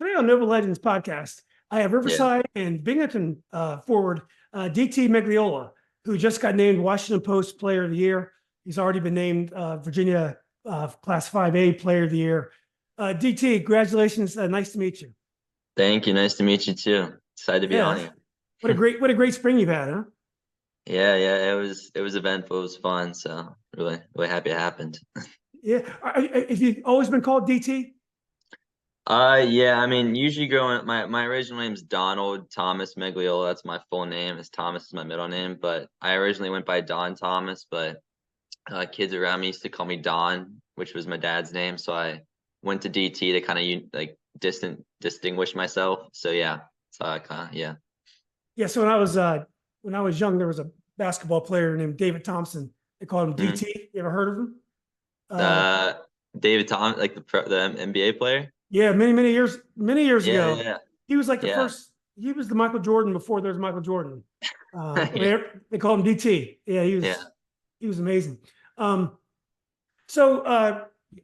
Today on Nova Legends podcast, I have Yeah. Riverside and Binghamton forward DT Megliola, who just got named Washington Post Player of the Year. He's already been named Virginia Class 5A Player of the Year. DT, congratulations. Nice to meet you. Thank you. Nice to meet you too. Excited to be on Yeah, here. what a great spring you've had, huh? Yeah. It was eventful. It was fun. So really happy it happened. Yeah. Have you always been called DT? Yeah. I mean, usually growing up, my original name's Donald Thomas Megliola. That's my full name. As Thomas is my middle name, but I originally went by Don Thomas. But kids around me used to call me Don, which was my dad's name. So I went to DT to kind of like distinguish myself. So yeah. So I kind of yeah. Yeah. So when I was young, there was a basketball player named David Thompson. They called him Mhm. DT. You ever heard of him? Uh, Uh, David Thomas, like the NBA player. Yeah, many years Yeah, ago, yeah, he was like the yeah. first. He was the Michael Jordan before there was Michael Jordan. Yeah, They called him DT. Yeah, he yeah. was he was amazing. Um, so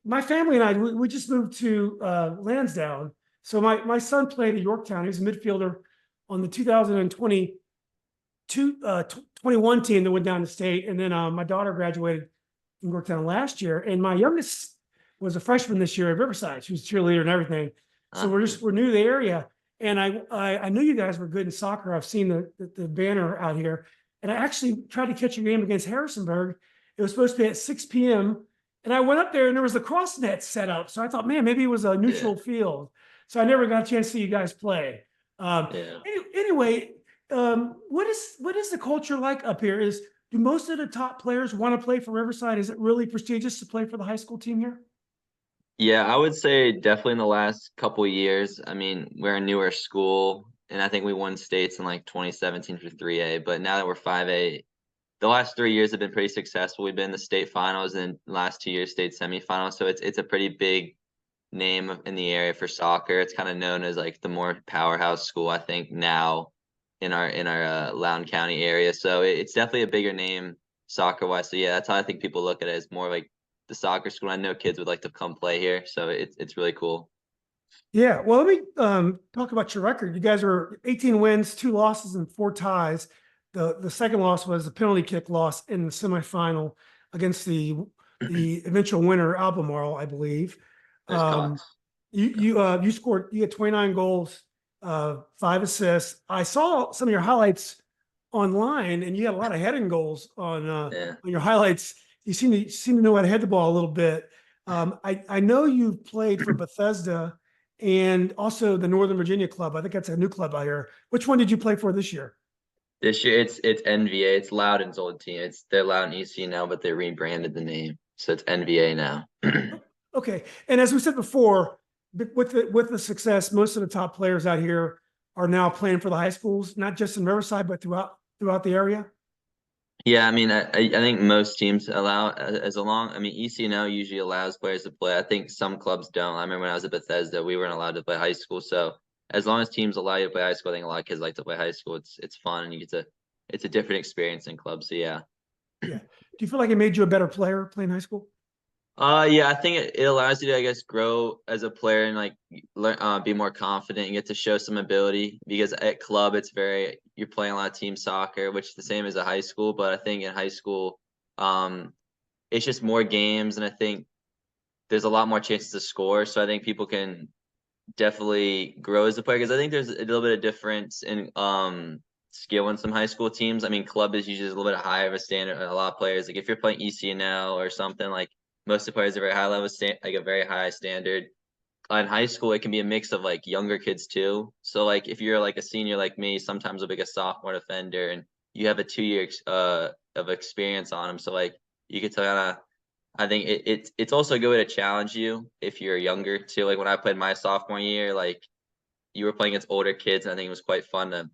my family and we just moved to Lansdowne. So my son played at Yorktown. He was a midfielder on the 21 team that went down to state, and then my daughter graduated from Yorktown last year, and my youngest was a freshman this year at Riverside. She was a cheerleader and everything. So Uh, we're new to the area, and I knew you guys were good in soccer. I've seen the banner out here, and I actually tried to catch a game against Harrisonburg. It was supposed to be at 6 p.m. And I went up there and there was the cross net set up. So I thought, man, maybe it was a yeah, neutral field. So I never got a chance to see you guys play. yeah. Anyway, what is the culture like up here? Do most of the top players want to play for Riverside? Is it really prestigious to play for the high school team here? Yeah, I would say definitely in the last couple of years. I mean, we're a newer school, and I think we won states in like 2017 for 3A. But now that we're 5A, the last 3 years have been pretty successful. We've been in the state finals and last 2 years state semifinals. So it's a pretty big name in the area for soccer. It's kind of known as like the more powerhouse school, I think, now in our Loudoun County area. So it's definitely a bigger name soccer wise. So yeah, that's how I think people look at it, as more like the soccer school. I know kids would like to come play here, so it's really cool. Yeah. Well, let me talk about your record. You guys were 18 wins, 2 losses, and 4 ties. The second loss was a penalty kick loss in the semifinal against the eventual winner, Albemarle, I believe. There's Um, Cox. you had 29 goals, 5 assists. I saw some of your highlights online, and you had a lot of heading goals Yeah. on your highlights. You seem to know how to head the ball a little bit. I know you've played for Bethesda and also the Northern Virginia club. I think that's a new club out here. Which one did you play for this year? This year it's NVA. It's Loudoun's old team. They're Loudoun EC now, but they rebranded the name, so it's NVA now. Okay. And as we said before, with the success, most of the top players out here are now playing for the high schools, not just in Riverside, but throughout the area. Yeah, I mean, I think most teams allow as long. I mean, ECNL usually allows players to play. I think some clubs don't. I remember when I was at Bethesda, we weren't allowed to play high school. So as long as teams allow you to play high school, I think a lot of kids like to play high school. It's fun and you get to. It's a different experience in clubs. So yeah. Yeah. Do you feel like it made you a better player playing high school? Yeah, I think it allows you to, I guess, grow as a player and like learn, be more confident and get to show some ability. Because at club, you're playing a lot of team soccer, which is the same as a high school. But I think in high school, um, it's just more games, and I think there's a lot more chances to score. So I think people can definitely grow as a player, because I think there's a little bit of difference in skill in some high school teams. I mean, club is usually a little bit higher of a standard. A lot of players, like if you're playing ECNL or something, like most of the players are very high level, like a very high standard. In high school, it can be a mix of like younger kids too. So like if you're like a senior like me, sometimes you'll be a sophomore defender, and you have a 2 year of experience on them. So like you could kind of, I think it's also a good way to challenge you if you're younger too. Like when I played my sophomore year, like you were playing against older kids, and I think it was quite fun to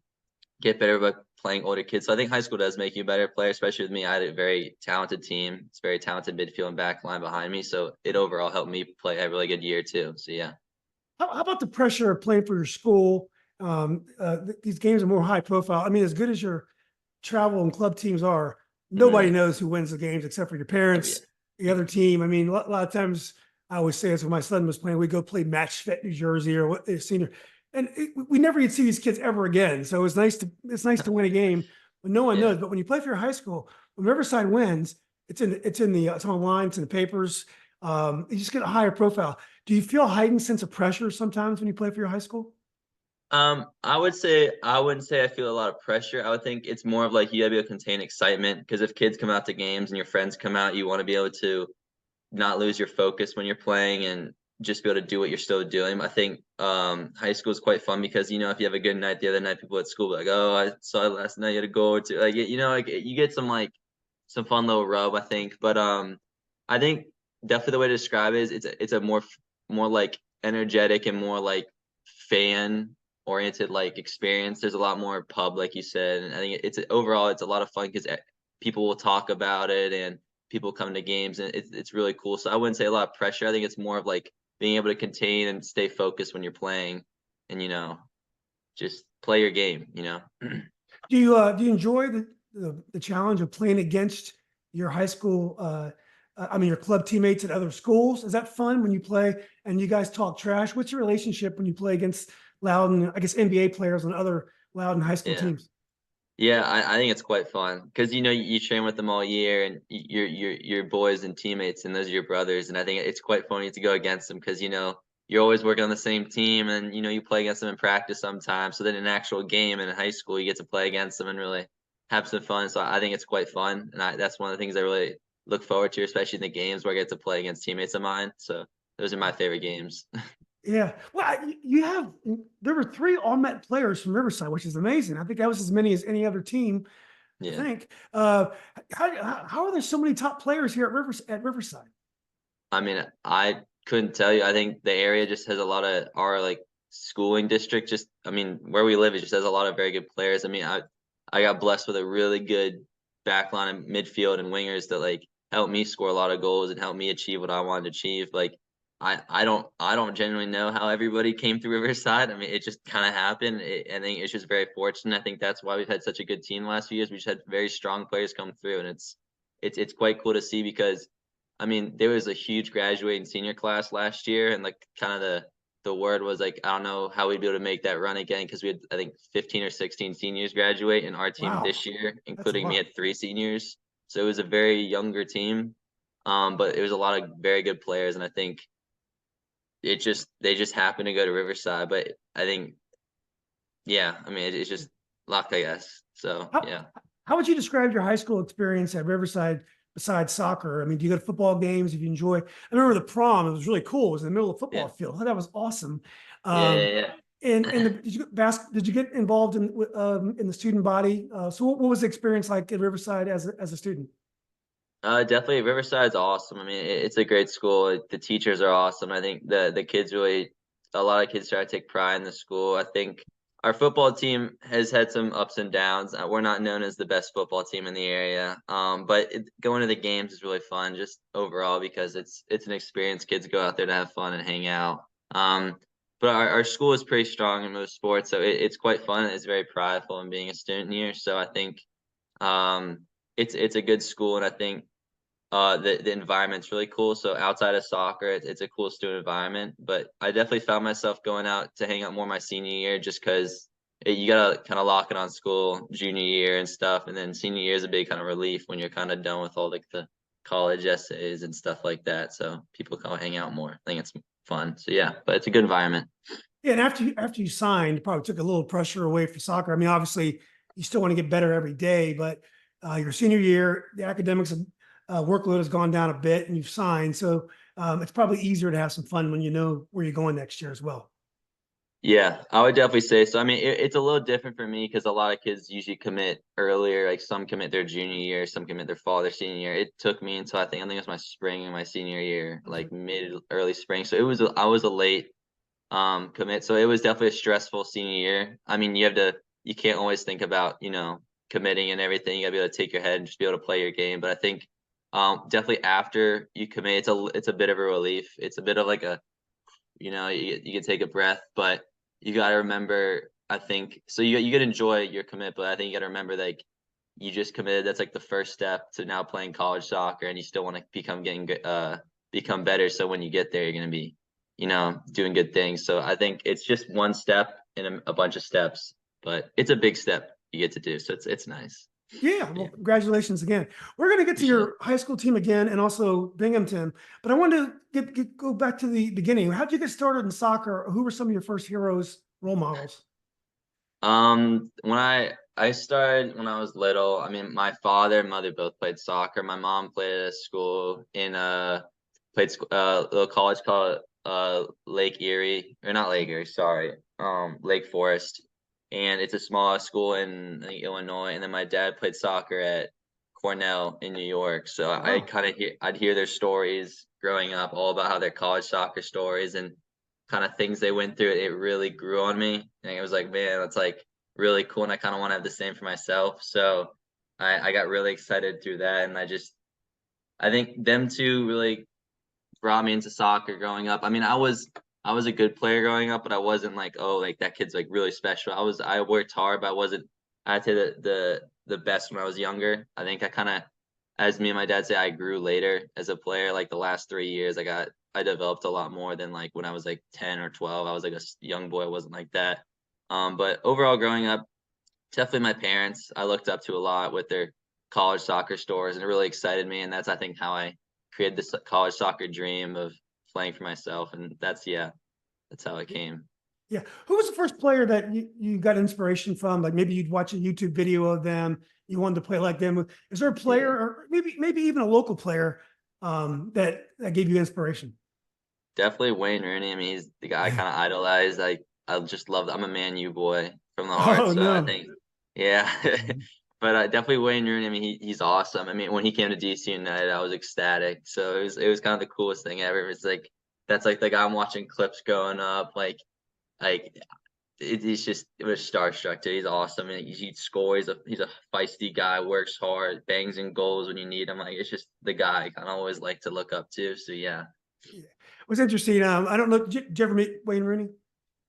get better by playing older kids. So I think high school does make you a better player, especially with me. I had a very talented team. It's very talented midfield and back line behind me. So it overall helped me play a really good year too. So yeah. How about the pressure of playing for your school? These games are more high profile. I mean, as good as your travel and club teams are, nobody Mhm. knows who wins the games except for your Oh, yeah. parents, the other team. I mean, a lot of times I always say this when my son was playing, we go play match fit New Jersey or what senior, and we never even see these kids ever again. So it's nice to win a game when no one Yeah. knows. But when you play for your high school, when Riverside wins, it's online, it's in the papers. You just get a higher profile. Do you feel a heightened sense of pressure sometimes when you play for your high school? I wouldn't say I feel a lot of pressure. I would think it's more of like you gotta be able to contain excitement because if kids come out to games and your friends come out, you want to be able to not lose your focus when you're playing and just be able to do what you're still doing. I think high school is quite fun because if you have a good night the other night, people at school be like, "Oh, I saw it last night. You had to go to like like you get some fun little rub, I think. But I think definitely the way to describe it is it's a more like energetic and more like fan oriented like experience. There's a lot more pub, like you said, and I think overall it's a lot of fun because people will talk about it and people come to games and it's really cool. So I wouldn't say a lot of pressure. I think it's more of like being able to contain and stay focused when you're playing and just play your game. Do you enjoy the challenge of playing against your high school? I mean, your club teammates at other schools. Is that fun when you play and you guys talk trash? What's your relationship when you play against Loudon? I guess NBA players and other Loudon high school Yeah. teams. Yeah, I think it's quite fun because you train with them all year and you're boys and teammates and those are your brothers and I think it's quite funny to go against them because you're always working on the same team and you play against them in practice sometimes. So then in an actual game in high school you get to play against them and really have some fun. So I think it's quite fun and that's one of the things I really look forward to, especially in the games where I get to play against teammates of mine. So those are my favorite games. Yeah. Well, you have, there were three all Met players from Riverside, which is amazing. I think that was as many as any other team, I Yeah. think. How are there so many top players here at Riverside? I mean, I couldn't tell you. I think the area just has a lot of our like schooling district. Just, I mean, where we live, it just has a lot of very good players. I mean, I got blessed with a really good backline and midfield and wingers that like helped me score a lot of goals and helped me achieve what I wanted to achieve. Like, I don't genuinely know how everybody came through Riverside. I mean, it just kind of happened. I think it's just very fortunate. I think that's why we've had such a good team the last few years. We just had very strong players come through, and it's quite cool to see because I mean, there was a huge graduating senior class last year, and like kind of the word was like, I don't know how we'd be able to make that run again because we had I think 15 or 16 seniors graduate in our team Wow, this year, that's a including me lot. had 3 seniors. So it was a very younger team, but it was a lot of very good players, and I think they just happened to go to Riverside. But I think yeah, I mean it's just luck, I guess. So How, yeah, how would you describe your high school experience at Riverside besides soccer? I mean, do you go to football games? If you enjoy, I remember the prom. It was really cool. It was in the middle of the yeah, football field. That was awesome. yeah, Um, yeah, and yeah. did you get involved in the student body? So what was the experience like at Riverside as a student? Definitely Riverside's awesome. I mean, it's a great school. The teachers are awesome. I think the kids really, a lot of kids try to take pride in the school. I think our football team has had some ups and downs. We're not known as the best football team in the area. But going to the games is really fun, just overall because it's an experience. Kids go out there to have fun and hang out. But our school is pretty strong in most sports, so it's quite fun. It's very prideful in being a student here. So I think it's a good school, and I think the environment's really cool. So outside of soccer, it's a cool student environment. But I definitely found myself going out to hang out more my senior year just because you gotta kind of lock it on school junior year and stuff, and then senior year is a big kind of relief when you're kind of done with all like the college essays and stuff like that. So people come hang out more. I think it's fun. So yeah, but it's a good environment. Yeah, and after you signed, it probably took a little pressure away for soccer. I mean, obviously, you still want to get better every day, but your senior year, the academics workload has gone down a bit, and you've signed, so it's probably easier to have some fun when you know where you're going next year as well. Yeah, I would definitely say so. I mean, it's a little different for me because a lot of kids usually commit earlier. Like some commit their junior year, some commit their fall, their senior year. It took me until I think it was my spring and my senior year, Okay. like mid early spring. So I was a late commit. So it was definitely a stressful senior year. I mean, you can't always think about committing and everything. You gotta be able to take your head and just be able to play your game. But I think definitely after you commit, it's a bit of a relief. It's a bit of like a you can take a breath, but you got to remember, I think, so you got to enjoy your commit, but I think you got to remember, like, you just committed. That's like the first step to now playing college soccer, and you still want to become getting good, become better. So when you get there, you're gonna be, doing good things. So I think it's just one step in a bunch of steps, but it's a big step you get to do. So it's nice. Yeah, Yeah, well, congratulations again. We're going to get to appreciate it. your high school team again and also Binghamton, but I wanted to go back to the beginning. How did you get started in soccer? Who were some of your first heroes, role models? When I started when I was little, I mean, my father and mother both played soccer. My mom played at a school in a little college called Lake Erie, or not Lake Erie, sorry, Lake Forest, and it's a small school in, I think, Illinois. And then my dad played soccer at Cornell in New York, so I Wow. kind of I'd hear their stories growing up, all about how their college soccer stories and kind of things they went through. It really grew on me, and it was like, man, that's like really cool, and I kind of want to have the same for myself. So I got really excited through that, and I think them two really brought me into soccer growing up. I mean, I was a good player growing up, but I wasn't like, oh, like that kid's like really special. I worked hard, but I wasn't, I'd say the best when I was younger. I think I kind of, as me and my dad say, I grew later as a player. Like the last 3 years, I developed a lot more than like when I was like 10 or 12. I was like a young boy. I wasn't like that. But overall, growing up, definitely my parents I looked up to a lot with their college soccer stories, and it really excited me. And that's, I think, how I created this college soccer dream of playing for myself. And that's how it came. Yeah. Who was the first player that you got inspiration from? Like maybe you'd watch a YouTube video of them, you wanted to play like them. Is there a player Yeah, or maybe even a local player that gave you inspiration? definitely Wayne Rooney. I mean, he's the guy I kind of idolize. Like, I just love. I'm a Man U boy from the heart, Oh so I no. think, yeah. But definitely Wayne Rooney. I mean, he's awesome. I mean, when he came to DC United, I was ecstatic. So it was kind of the coolest thing ever. It's like that's like the guy I'm watching clips growing up. Like he's just, it was starstruck, dude. He's awesome, and he scores. He's a feisty guy, works hard, bangs in goals when you need him. Like, it's just the guy I kind of always like to look up to. So yeah. Yeah. It was interesting. I don't know. Did you ever meet Wayne Rooney?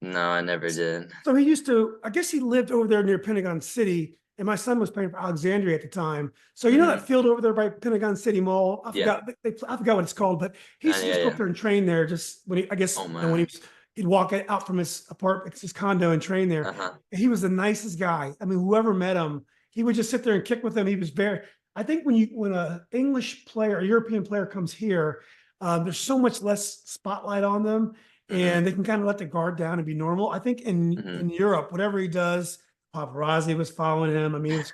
No, I never did. So he used to, I guess he lived over there near Pentagon City, and my son was playing for Alexandria at the time. So you know that Hmm. field over there by Pentagon City Mall? I Yeah. forgot, I forgot what it's called, but he used to Yeah. just go up Yeah. there and train there. Just when he, I guess, Oh when he man. was, he'd walk out from his apartment, his condo, and train there. Uh-huh. And he was the nicest guy. I mean, whoever met him, he would just sit there and kick with them. He was very. I think when a English player, a European player comes here, there's so much less spotlight on them, Hmm. and they can kind of let the guard down and be normal. I think in Hmm. Europe, whatever he does, paparazzi was following him. I mean, it was,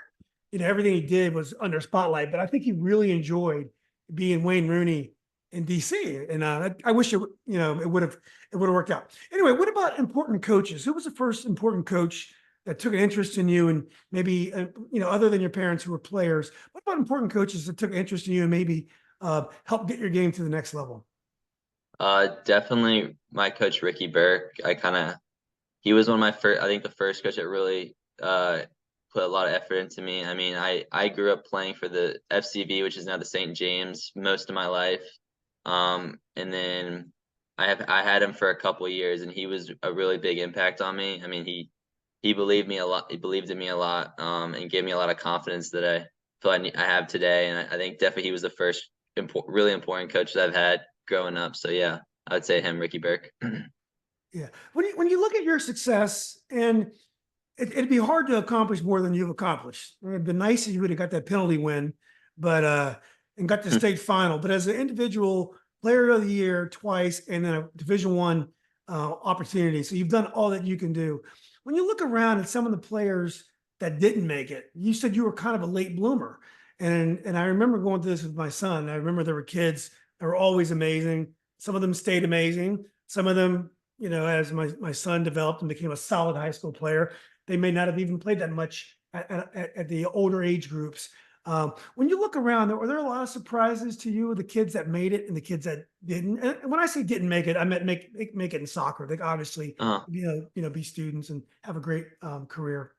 everything he did was under spotlight. But I think he really enjoyed being Wayne Rooney in DC, and I wish it would have worked out. Anyway, what about important coaches? Who was the first important coach that took an interest in you, and maybe other than your parents who were players? What about important coaches that took an interest in you and maybe helped get your game to the next level? Definitely my coach Ricky Burke. He was one of my first. I think the first coach that really put a lot of effort into me. I mean, I grew up playing for the FCV, which is now the St. James, most of my life. And then I had him for a couple of years, and he was a really big impact on me. I mean, he believed me a lot. He believed in me a lot, and gave me a lot of confidence that I feel I have today. And I think definitely he was the first really important coach that I've had growing up. So yeah, I would say him, Ricky Burke. Yeah. When you look at your success, and it'd be hard to accomplish more than you've accomplished. It'd be nice if you would have got that penalty win, but and got the state final. But as an individual player of the year twice, and then a Division 1 opportunity, so you've done all that you can do. When you look around at some of the players that didn't make it, you said you were kind of a late bloomer, and I remember going through this with my son. I remember there were kids that were always amazing. Some of them stayed amazing. Some of them, as my son developed and became a solid high school player, they may not have even played that much at the older age groups. When you look around, were there a lot of surprises to you, the kids that made it and the kids that didn't? And when I say didn't make it, I meant make it in soccer. They obviously, uh, be students and have a great career.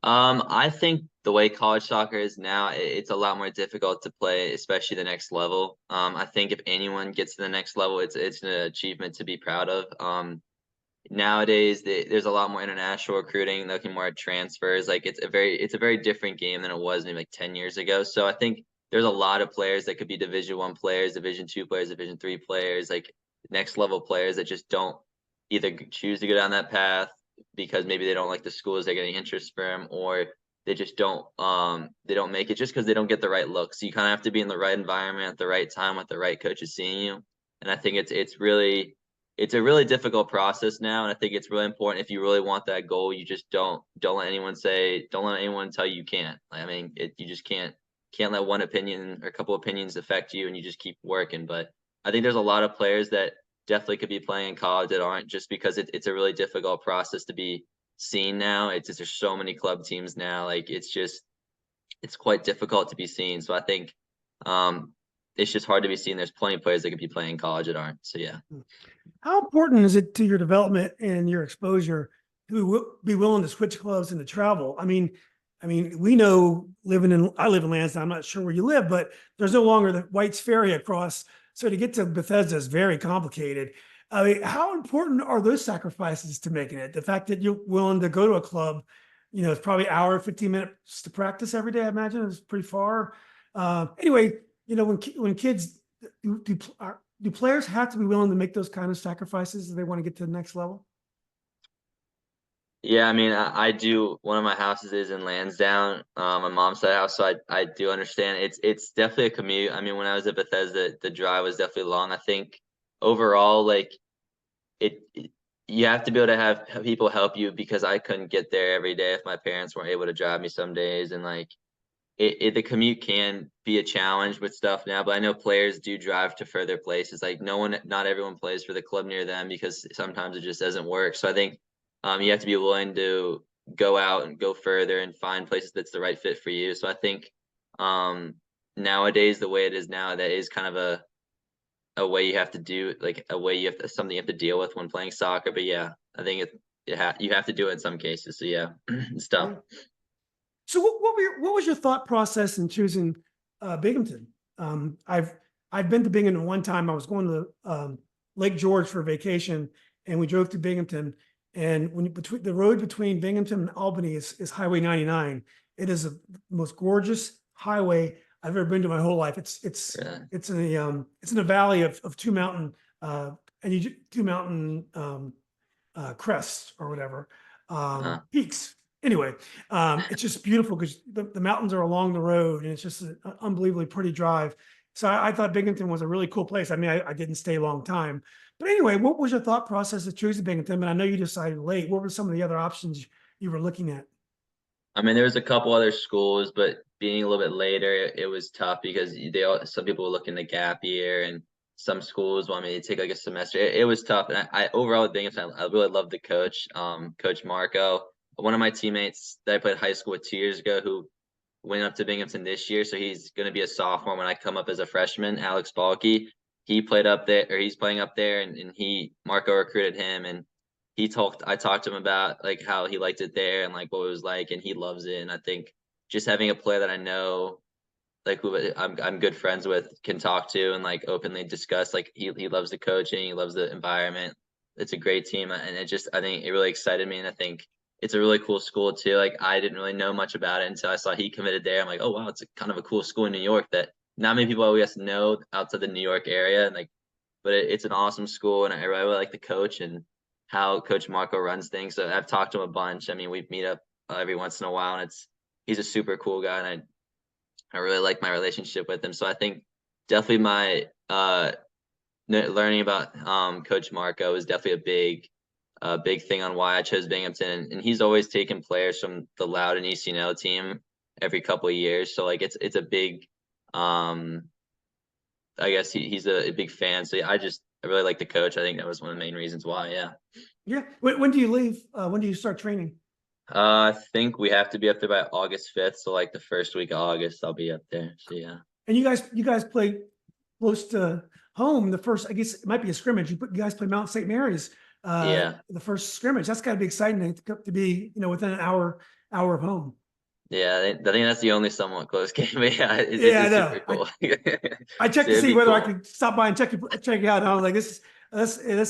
I think the way college soccer is now, it's a lot more difficult to play, especially the next level. I think if anyone gets to the next level, it's an achievement to be proud of. Nowadays, there's a lot more international recruiting, looking more at transfers. Like, it's a very different game than it was maybe like 10 years ago. So I think there's a lot of players that could be Division 1 players, Division 2 players, Division 3 players, like next level players that just don't either choose to go down that path because maybe they don't like the schools they're getting interest from, or they just they don't make it just because they don't get the right look. So you kind of have to be in the right environment at the right time with the right coaches seeing you. And I think it's a really difficult process now. And I think it's really important if you really want that goal, you just don't let anyone tell you you can't. I mean, you just can't let one opinion or a couple opinions affect you, and you just keep working. But I think there's a lot of players that definitely could be playing in college that aren't, just because it's a really difficult process to be seen now. It's just, there's so many club teams now. Like it's quite difficult to be seen. So I think it's just hard to be seen. There's plenty of players that could be playing in college that aren't. So yeah. How important is it to your development and your exposure to be willing to switch clubs and to travel? I mean, we know I live in Lansdowne. I'm not sure where you live, but there's no longer the White's Ferry across. So to get to Bethesda is very complicated. I mean, how important are those sacrifices to making it? The fact that you're willing to go to a club, it's probably an hour, 15 minutes to practice every day. I imagine it's pretty far. Anyway, when kids do players have to be willing to make those kind of sacrifices if they want to get to the next level? Yeah, I mean, I do. One of my houses is in Lansdowne, my mom's side house, so I do understand. It's definitely a commute. I mean, when I was at Bethesda, the drive was definitely long. I think overall, like you have to be able to have people help you, because I couldn't get there every day if my parents weren't able to drive me some days, and like the commute can be a challenge with stuff now. But I know players do drive to further places. Like not everyone plays for the club near them because sometimes it just doesn't work. So I think you have to be willing to go out and go further and find places that's the right fit for you. So I think nowadays, the way it is now, that is kind of a way you have to do, like a way something you have to deal with when playing soccer. But yeah, I think you have to do it in some cases. So yeah, it's tough. Yeah. So what was your thought process in choosing Binghamton? I've been to Binghamton one time. I was going to Lake George for vacation, and we drove to Binghamton. And between the road between Binghamton and Albany is Highway 99. It is the most gorgeous highway I've ever been to my whole life. It's in a valley of two mountain crests or whatever, peaks. Anyway, it's just beautiful because the mountains are along the road, and it's just an unbelievably pretty drive. So I thought Binghamton was a really cool place. I mean, I didn't stay a long time. But anyway, what was your thought process of choosing Binghamton? And I know you decided late. What were some of the other options you were looking at? I mean, there was a couple other schools, but being a little bit later, it was tough because some people were looking to gap year, and some schools want me to take like a semester. It was tough. And I overall with Binghamton, I really loved the coach, Coach Marco. One of my teammates that I played high school with 2 years ago, who went up to Binghamton this year, so he's going to be a sophomore when I come up as a freshman. Alex Balky, he played up there, or he's playing up there, and Marco recruited him, and I talked to him about like how he liked it there and like what it was like, and he loves it. And I think just having a player that I know, like who I'm good friends with, can talk to and like openly discuss, like he loves the coaching, he loves the environment. It's a great team, and I think it really excited me, and I think it's a really cool school too. Like I didn't really know much about it until I saw he committed there. I'm like, oh wow, it's kind of a cool school in New York that not many people always know outside the New York area. And like, but it's an awesome school, and I really like the coach and how Coach Marco runs things. So I've talked to him a bunch. I mean, we meet up every once in a while, and he's a super cool guy, and I really like my relationship with him. So I think definitely my learning about Coach Marco is definitely a big thing on why I chose Binghamton. And he's always taken players from the Loudoun ECNO team every couple of years. So like it's a big I guess he's a big fan. So I really like the coach. I think that was one of the main reasons why. Yeah. Yeah. When do you leave? When do you start training? I think we have to be up there by August 5th. So like the first week of August, I'll be up there. So yeah. And you guys play close to home. The first, I guess it might be a scrimmage. You guys play Mount St. Mary's. Yeah. The first scrimmage. That's got to be exciting to be, within an hour of home. Yeah, I think that's the only somewhat close game. But yeah, I know. Super cool. I checked So to see whether I cool. could stop by and check it out. And I was like, this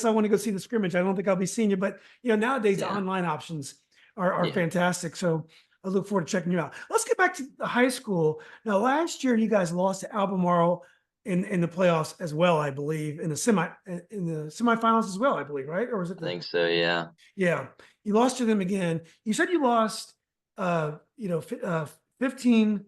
I want to go see the scrimmage. I don't think I'll be seeing you, but nowadays the online options are fantastic. So I look forward to checking you out. Let's get back to the high school. Now, last year you guys lost to Albemarle in the playoffs as well, I believe, in the semifinals as well, I believe, right? Or was it I the think so, yeah. yeah, you lost to them again. You said you lost, 15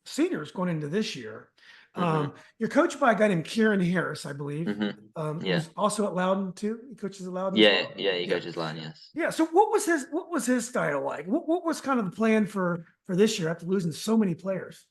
seniors going into this year. Mhm, You're coached by a guy named Kieran Harris, I believe, mhm. Yeah. who's also at Loudon too. He coaches at Loudon as Yeah, well. yeah, he Yeah, coaches line, yes. yeah. So what was his style like? What was kind of the plan for this year after losing so many players?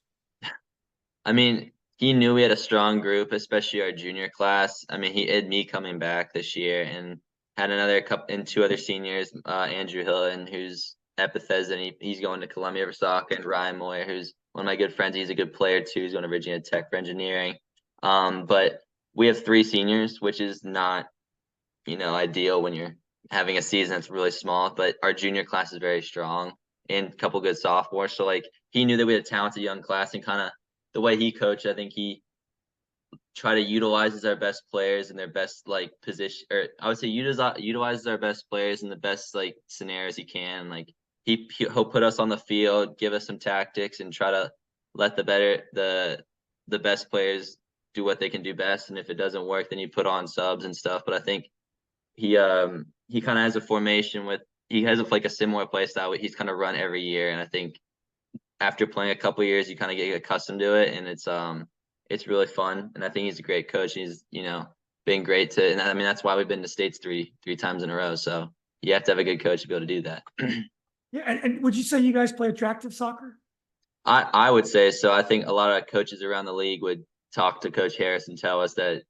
I mean, he knew we had a strong group, especially our junior class. I mean, he had me coming back this year and had another couple and 2 other seniors, Andrew Hillen, who's at Bethesda, and he's going to Columbia for soccer, and Ryan Moyer, who's one of my good friends. He's a good player too. He's going to Virginia Tech for engineering. But we have 3 seniors, which is not, ideal when you're having a season that's really small. But our junior class is very strong and a couple good sophomores. So like he knew that we had a talented young class, and kind of the way he coached, I think he try to utilizes our best players in their best like position, or I would say utilizes our best players in the best like scenarios he can. Like he'll put us on the field, give us some tactics, and try to let the best players do what they can do best. And if it doesn't work, then you put on subs and stuff. But I think he kind of has a formation with he has like a similar play style. He's kind of run every year, and I think after playing a couple years, you kind of get accustomed to it, and it's really fun. And I think he's a great coach. He's been great to, and I mean that's why we've been to states three times in a row. So you have to have a good coach to be able to do that. Yeah, and would you say you guys play attractive soccer? I would say so. I think a lot of coaches around the league would talk to Coach Harris and tell us that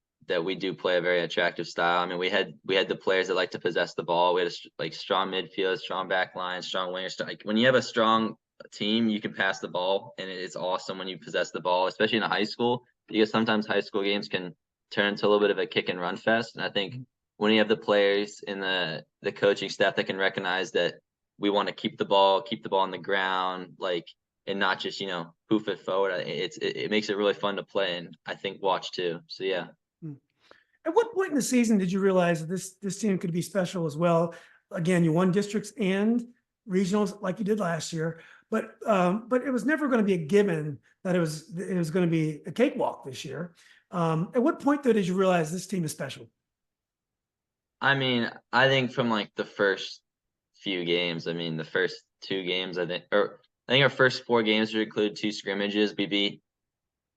we do play a very attractive style. I mean, we had the players that like to possess the ball. We had like strong midfield, strong back line, strong wingers. Like when you have a strong team, you can pass the ball, and it's awesome when you possess the ball, especially in a high school, because sometimes high school games can turn into a little bit of a kick and run fest. And I think when you have the players and the coaching staff that can recognize that we want to keep the ball on the ground, like, and not just poof it forward, it makes it really fun to play, and I think watch too. So yeah. Mm. At what point in the season did you realize that this team could be special as well? Again, you won districts and regionals like you did last year, but it was never going to be a given that it was going to be a cakewalk this year. At what point though did you realize this team is special? I mean, I think from like the first few games, I mean, the first 2 games, I think our first 4 games would include 2 scrimmages. We beat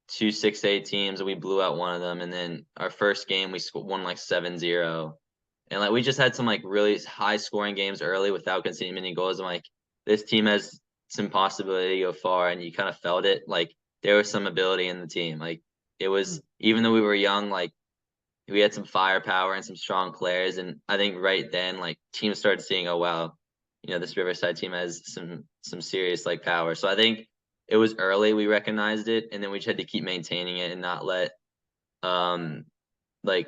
2 6A teams, and we blew out one of them. And then our first game, we won like 7-0. And like we just had some like really high scoring games early without conceding many goals. I'm like, this team has some possibility to go far, and you kind of felt it. Like there was some ability in the team. Like it was, even though we were young, like we had some firepower and some strong players. And I think right then, like teams started seeing, oh wow, this Riverside team has some serious like power. So I think it was early we recognized it, and then we just had to keep maintaining it and not let um like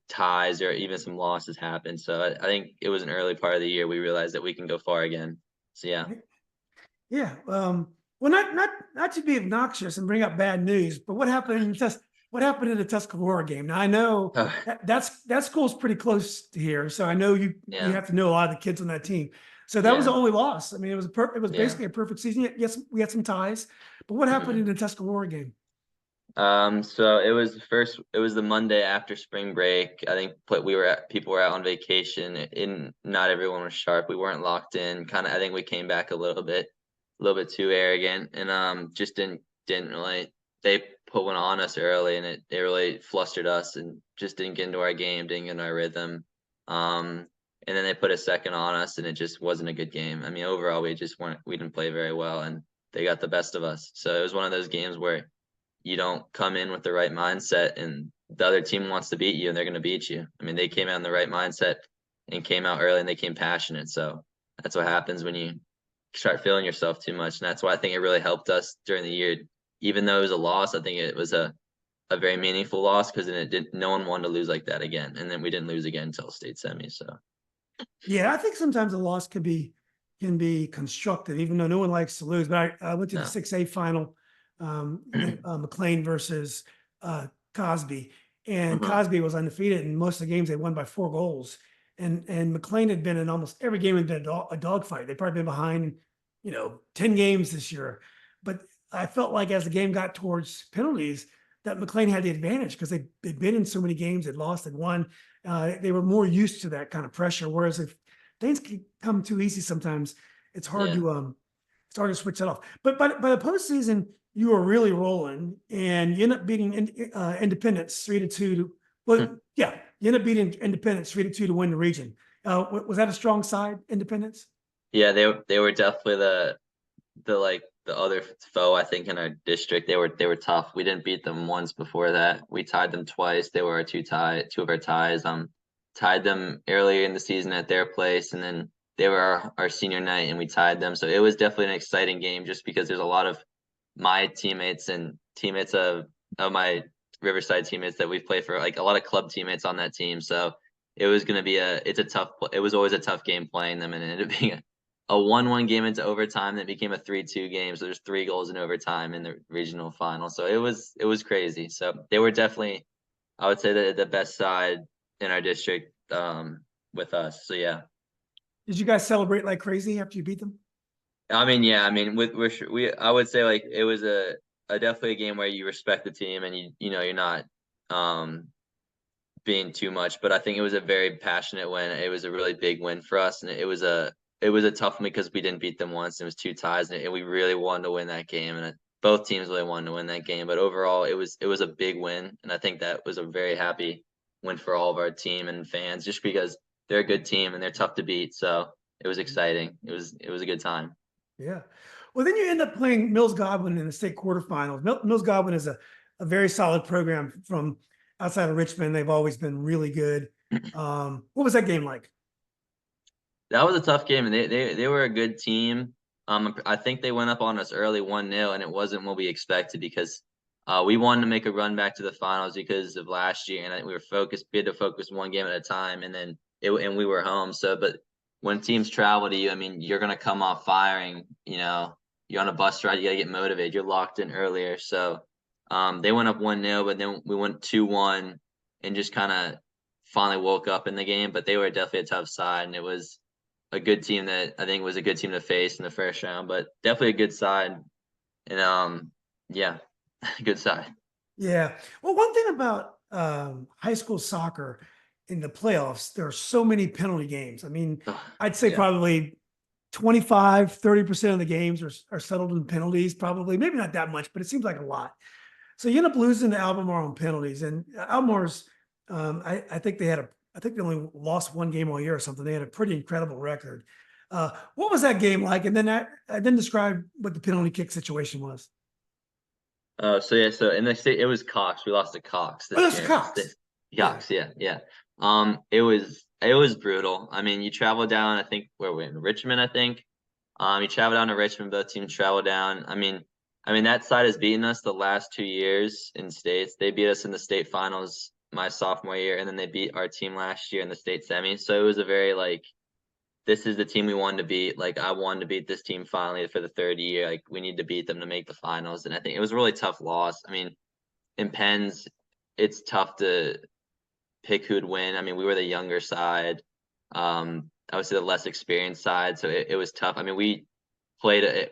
ties or even some losses happen. So I think it was an early part of the year we realized that we can go far again. So yeah. Yeah. Well, not to be obnoxious and bring up bad news, but what happened in the Tuscarora game? Now I know that school's pretty close to here, so I know you Yeah. have to know a lot of the kids on that team. So that was the Yeah. only loss. I mean, it was Yeah. basically a perfect season. Yes, we had some ties, but what happened in Mhm. the Tuscarora game? So it was the Monday after spring break. I think people were out on vacation, and not everyone was sharp. We weren't locked in. Kind of, I think we came back a little bit too arrogant, and just didn't really. They put one on us early, and it really flustered us, and just didn't get into our game, didn't get into our rhythm. And then they put a second on us, and it just wasn't a good game. I mean, overall, we didn't play very well, and they got the best of us. So it was one of those games where you don't come in with the right mindset, and the other team wants to beat you, and they're going to beat you. I mean, they came out in the right mindset and came out early, and they came passionate. So that's what happens when you start feeling yourself too much. And that's why I think it really helped us during the year. Even though it was a loss, I think it was a very meaningful loss, because then no one wanted to lose like that again. And then we didn't lose again until state semi. So Yeah, I think sometimes a loss can be constructive, even though no one likes to lose. But I went to the no. 6A final, McLean versus Cosby, and Mhm. Cosby was undefeated, and most of the games they won by 4 goals. And McLean had been in almost every game had been a dogfight. They'd probably been behind, 10 games this year. But I felt like as the game got towards penalties, that McLean had the advantage because they'd been in so many games, they'd lost, they'd won. They were more used to that kind of pressure. Whereas if things can come too easy sometimes, it's hard Yeah. to switch that off. But by the postseason, you were really rolling, and you end up beating Independence 3-2. Well, yeah, you end up beating Independence 3-2 to win the region. Was that a strong side, Independence? Yeah, they were definitely the other foe, I think, in our district. They were tough. We didn't beat them once before that. We tied them twice. They were our two of our ties. Tied them earlier in the season at their place, and then they were our senior night, and we tied them. So it was definitely an exciting game, just because there's a lot of my teammates and teammates of my Riverside teammates that we've played for, like a lot of club teammates on that team. So it was going to be it was always a tough game playing them, and it ended up being a 1-1 game into overtime that became a 3-2 game. So there's 3 goals in overtime in the regional final. So it was crazy. So they were definitely, I would say, the best side in our district with us. So yeah. Did you guys celebrate like crazy after you beat them? I mean, yeah, I mean, I would say, like, it was a definitely a game where you respect the team, and you're not being too much, but I think it was a very passionate win. It was a really big win for us, and it was a tough one because we didn't beat them once. It was 2 ties, and we really wanted to win that game, and both teams really wanted to win that game. But overall, it was a big win, and I think that was a very happy win for all of our team and fans, just because they're a good team and they're tough to beat. So it was exciting. It was a good time. Yeah. Well, then you end up playing Mills Godwin in the state quarterfinals. Mills Godwin is a very solid program from outside of Richmond. They've always been really good. What was that game like? That was a tough game, and they were a good team. I think they went up on us early 1-0, and it wasn't what we expected, because we wanted to make a run back to the finals because of last year, and we had to focus one game at a time, and then and we were home. So, but when teams travel to you, I mean, you're gonna come off firing. You're on a bus ride, you gotta get motivated. You're locked in earlier, so they went up 1-0, but then we went 2-1, and just kind of finally woke up in the game. But they were definitely a tough side, and it was a good team that I think was a good team to face in the first round, but definitely a good side. And yeah, good side. Yeah. Well, one thing about high school soccer in the playoffs, there are so many penalty games. I mean, I'd say Yeah. probably 25-30% of the games are settled in penalties, probably. Maybe not that much, but it seems like a lot. So you end up losing to Albemarle on penalties. And Albemarle's, I think they only lost 1 game all year or something. They had a pretty incredible record. What was that game like? And then describe what the penalty kick situation was. So yeah, so in the state, it was Cox. We lost to Cox Oh, this that's year. Cox. Cox, yeah. It was brutal. I mean, you travel down, I think, where we're in Richmond, I think. You travel down to Richmond, both teams travel down. I mean, that side has beaten us the last 2 years in states. They beat us in the state finals my sophomore year, and then they beat our team last year in the state semis. So it was a very, like, this is the team we wanted to beat. Like, I wanted to beat this team finally for the 3rd year. Like, we need to beat them to make the finals. And I think it was a really tough loss. I mean, in Penn's, it's tough to pick who'd win. I mean, we were the younger side. I would say the less experienced side. So it was tough. I mean, we played a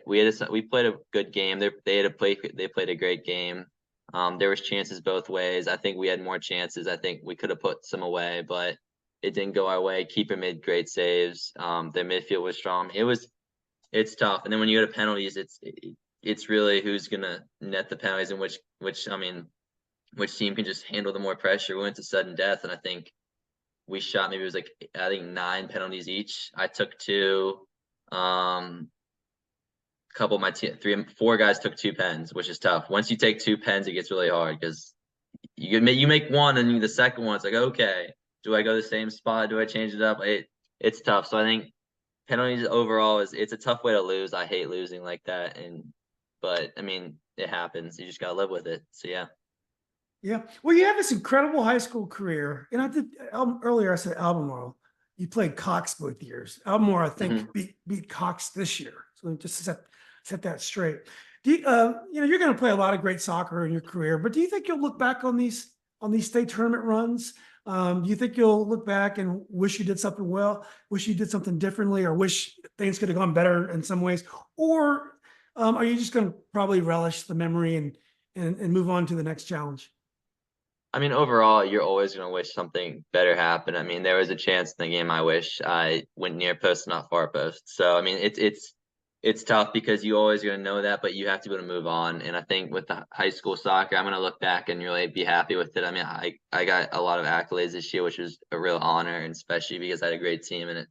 good game. They played a great game. There was chances both ways. I think we had more chances. I think we could have put some away, but it didn't go our way. Keeper made great saves. Their midfield was strong. It's tough. And then when you go to penalties, it's really who's gonna net the penalties, and which team can just handle the more pressure. We went to sudden death, and I think we shot, maybe it was like, I think 9 penalties each. I took 2. A couple of my 4 guys took 2 pens, which is tough. Once you take 2 pens, it gets really hard, because you make one, and the second one, it's like, okay, do I go the same spot? Do I change it up? It's tough. So I think penalties overall it's a tough way to lose. I hate losing like that, but I mean, it happens. You just gotta live with it. So yeah. Yeah. Well, you have this incredible high school career. And I did earlier, I said Albemarle. You played Cox both years. Albemarle, I think, beat Cox this year. So just set that straight. Do you, you're going to play a lot of great soccer in your career, but do you think you'll look back on these state tournament runs Do you think you'll look back and wish you did something well, wish you did something differently, or wish things could have gone better in some ways? Or are you just going to probably relish the memory and move on to the next challenge? I mean, overall, you're always gonna wish something better happened. I mean, there was a chance in the game I wish I went near post, not far post. So I mean, it's tough because you always gonna know that, but you have to be able to move on. And I think with the high school soccer, I'm gonna look back and really be happy with it. I mean, I got a lot of accolades this year, which was a real honor, and especially because I had a great team in it.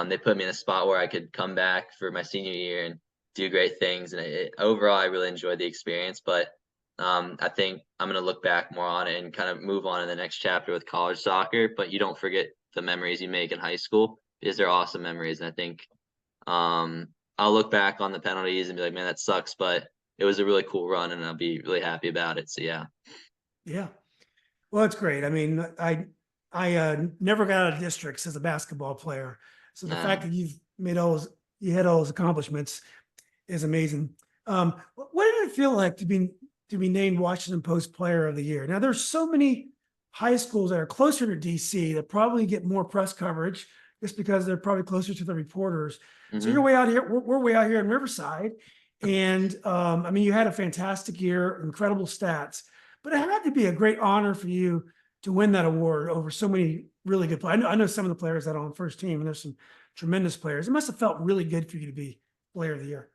They put me in a spot where I could come back for my senior year and do great things. And overall, I really enjoyed the experience, but I think I'm gonna look back more on it and kind of move on in the next chapter with college soccer. But you don't forget the memories you make in high school because they're awesome memories. And I think I'll look back on the penalties and be like, man, that sucks, but it was a really cool run, and I'll be really happy about it. So yeah. Yeah. Well, it's great. I mean, I never got out of districts as a basketball player. So the fact Nah. that you had all those accomplishments is amazing. What did it feel like to be named Washington Post Player of the Year? Now, there's so many high schools that are closer to DC that probably get more press coverage just because they're probably closer to the reporters. So you're Hmm. way out here. We're way out here in Riverside, and I mean, you had a fantastic year, incredible stats, but it had to be a great honor for you to win that award over so many really good players. I know some of the players that are on the first team, and there's some tremendous players. It must have felt really good for you to be Player of the Year.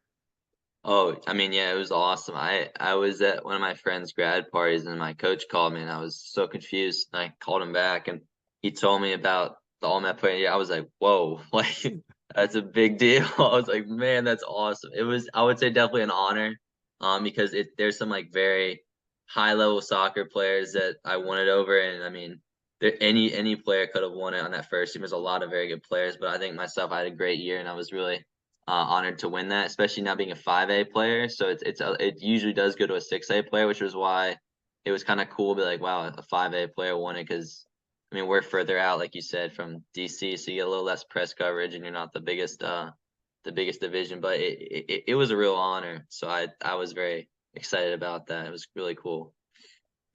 Oh, I mean, yeah, it was awesome. I was at one of my friends' grad parties, and my coach called me, and I was so confused. And I called him back, and he told me about the All Met player. Yeah, I was like, whoa, like that's a big deal. I was like, man, that's awesome. It was, I would say, definitely an honor, because there's some like very high level soccer players that I won it over, and I mean, any player could have won it on that first team. There's a lot of very good players, but I think myself, I had a great year, and I was really honored to win that, especially now being a 5A player. So it usually does go to a 6A player, which was why it was kind of cool to be like, wow, a 5A player won it because I mean we're further out, like you said, from DC, so you get a little less press coverage, and you're not the biggest division. But it was a real honor, so I was very excited about that. It was really cool.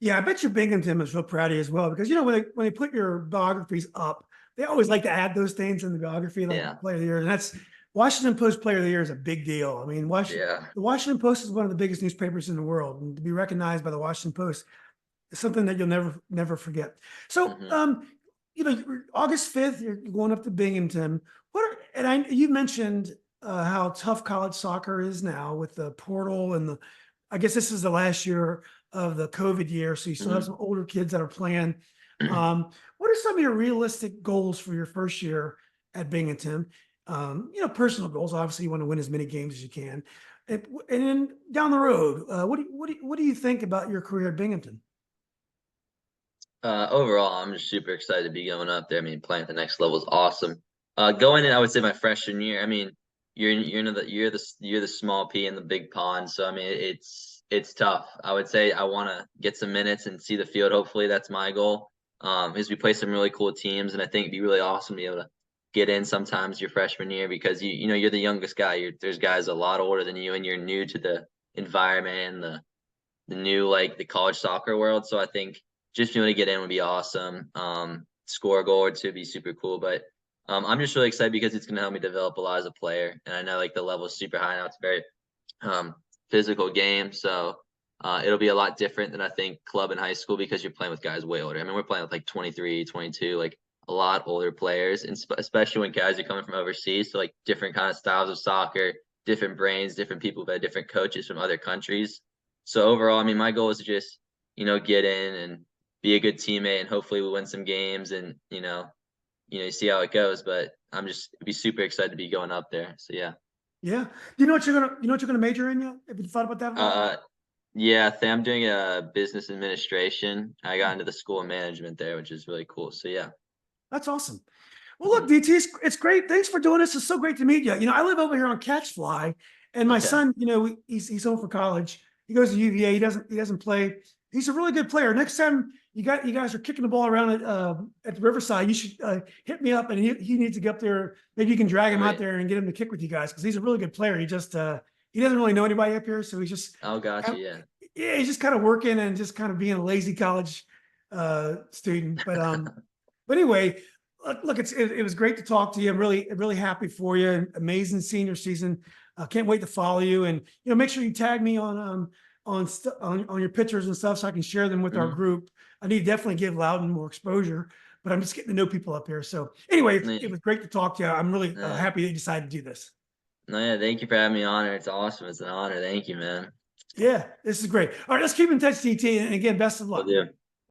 Yeah, I bet you Binghamton is real proud of you as well because when they put your biographies up, they always like to add those things in the biography, like Yeah, Player of the Year, and that's Washington Post Player of the Year is a big deal. I mean, yeah. the Washington Post is one of the biggest newspapers in the world, and to be recognized by the Washington Post is something that you'll never forget. So, Hmm. August 5th, you're going up to Binghamton. You mentioned how tough college soccer is now with the portal and I guess this is the last year of the COVID year, so you still have Hmm. some older kids that are playing. What are some of your realistic goals for your first year at Binghamton? Personal goals. Obviously, you want to win as many games as you can. And then down the road, what do you think about your career at Binghamton? Overall, I'm just super excited to be going up there. I mean, playing at the next level is awesome. Going in, I would say my freshman year. I mean, you're the small pea in the big pond. So I mean, it's tough. I would say I want to get some minutes and see the field. Hopefully, that's my goal. Is we play some really cool teams, and I think it'd be really awesome to be able to get in sometimes your freshman year because you're the youngest guy. There's guys a lot older than you, and you're new to the environment and the new like the college soccer world. So I think just being able to get in would be awesome. Score a goal or two would be super cool. But I'm just really excited because it's gonna help me develop a lot as a player. And I know like the level is super high now. It's a very um, physical game. So it'll be a lot different than I think club and high school because you're playing with guys way older. I mean, we're playing with like 23, 22, like a lot older players, and especially when guys are coming from overseas. So like different kind of styles of soccer, different brains, different people, but different coaches from other countries. So overall, I mean, my goal is to just, get in and be a good teammate, and hopefully we win some games, and you see how it goes. But I'm just be super excited to be going up there. So yeah. Yeah. You know what you're gonna major in yet? Have you thought about that at all? Uh, yeah, I'm doing a business administration. I got into the school of management there, which is really cool. So yeah. That's awesome. Well, look, Mhm. DT, it's great. Thanks for doing this. It's so great to meet you. I live over here on Catchfly, and my Okay. son, he's home for college. He goes to UVA. He doesn't play. He's a really good player. Next time you guys are kicking the ball around at the Riverside, you should hit me up, and he needs to get up there. Maybe you can drag him Oh out yeah. there and get him to kick with you guys because he's a really good player. He doesn't really know anybody up here, so he's just Oh, gotcha. kind Yeah. yeah, he's just kind of working and just kind of being a lazy college student. But anyway, look, it was great to talk to you. I'm really happy for you. Amazing senior season. Can't wait to follow you, and make sure you tag me on your pictures and stuff so I can share them with our group. I need to definitely give Loudon more exposure, but I'm just getting to know people up here. So anyway, it was great to talk to you. I'm really happy that you decided to do this. No, yeah, thank you for having me on. It's awesome. It's an honor. Thank you, man. Yeah, this is great. All right, let's keep in touch, DT. And again, best of luck. Will do.